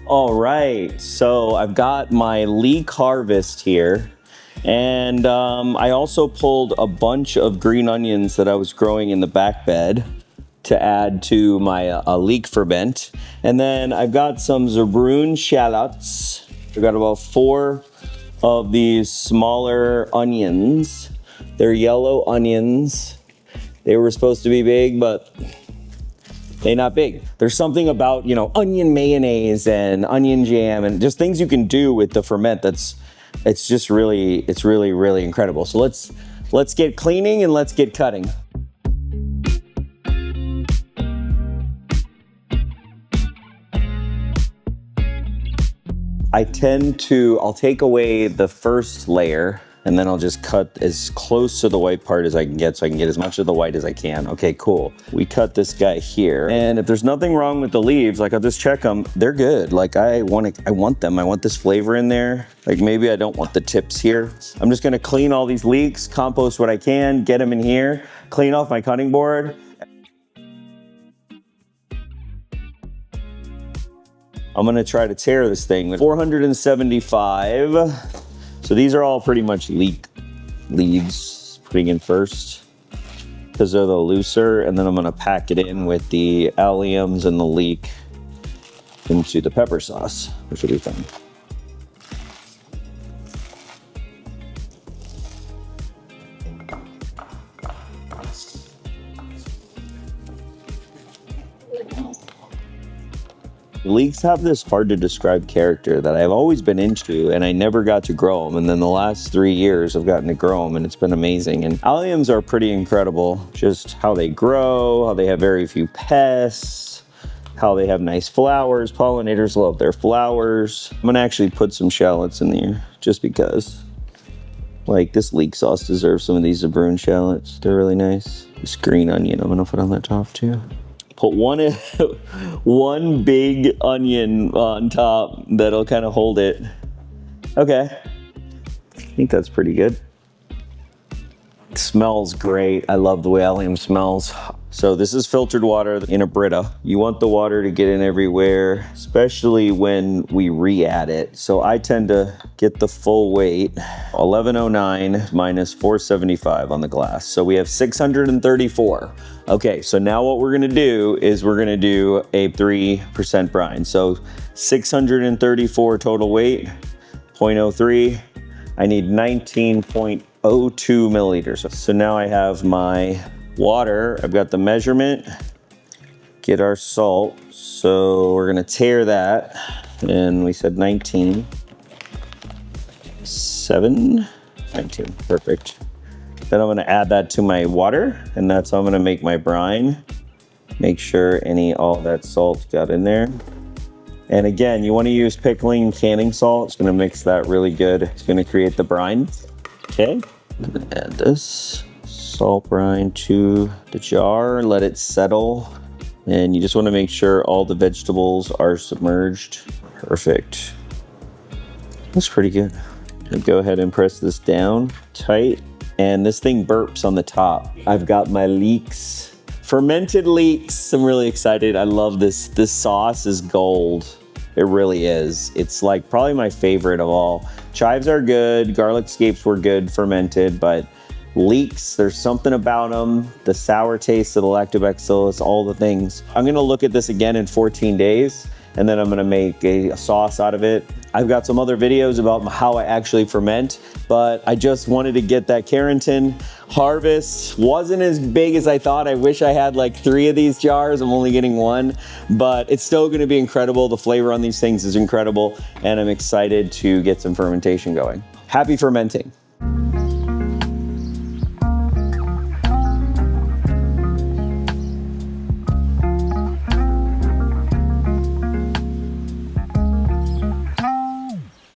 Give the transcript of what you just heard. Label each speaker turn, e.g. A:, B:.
A: All right, so I've got my leek harvest here, and I also pulled a bunch of green onions that I was growing in the back bed to add to my leek ferment. And then I've got some Zabroon shallots. I've got about 4 of these smaller onions. They're yellow onions. They were supposed to be big, but they're not big. There's something about, onion mayonnaise and onion jam and just things you can do with the ferment it's really incredible. So let's get cleaning and let's get cutting. I'll take away the first layer and then I'll just cut as close to the white part as I can get so I can get as much of the white as I can. Okay, cool. We cut this guy here. And if there's nothing wrong with the leaves, I'll just check them. They're good. I want them. I want this flavor in there. Maybe I don't want the tips here. I'm just gonna clean all these leeks, compost what I can, get them in here, clean off my cutting board. I'm gonna try to tear this thing with 475. So these are all pretty much leek leaves, putting in first because they're the looser, and then I'm gonna pack it in with the alliums and the leek into the pepper sauce, which will be fun. Leeks have this hard to describe character that I've always been into, and I never got to grow them. And then the last 3 years I've gotten to grow them, and it's been amazing. And alliums are pretty incredible. Just how they grow, how they have very few pests, how they have nice flowers. Pollinators love their flowers. I'm gonna actually put some shallots in there just because. This leek sauce deserves some of these Zabroon shallots. They're really nice. This green onion I'm gonna put on the top too. Put one big onion on top that'll kind of hold it. Okay, I think that's pretty good. It smells great. I love the way allium smells. So this is filtered water in a Brita. You want the water to get in everywhere, especially when we re-add it. So I tend to get the full weight, 1109 minus 475 on the glass. So we have 634. Okay, so now what we're gonna do is we're gonna do a 3% brine. So 634 total weight, 0.03. I need 19.02 milliliters. So now I have my water. I've got the measurement. Get our salt. So we're gonna tear that. And we said 19. 19, perfect. Then I'm gonna add that to my water, and that's how I'm gonna make my brine. Make sure all that salt got in there. And again, you wanna use pickling canning salt. It's gonna mix that really good. It's gonna create the brine. Okay, I'm gonna add this salt brine to the jar, let it settle. And you just wanna make sure all the vegetables are submerged. Perfect. That's pretty good. I'll go ahead and press this down tight. And this thing burps on the top. I've got my leeks, fermented leeks. I'm really excited. I love this. This sauce is gold. It really is. It's probably my favorite of all. Chives are good. Garlic scapes were good fermented, but leeks, there's something about them. The sour taste of the lactobacillus, all the things. I'm gonna look at this again in 14 days. And then I'm gonna make a sauce out of it. I've got some other videos about how I actually ferment, but I just wanted to get that Carrington harvest. Wasn't as big as I thought. I wish I had 3 of these jars. I'm only getting 1, but it's still gonna be incredible. The flavor on these things is incredible, and I'm excited to get some fermentation going. Happy fermenting.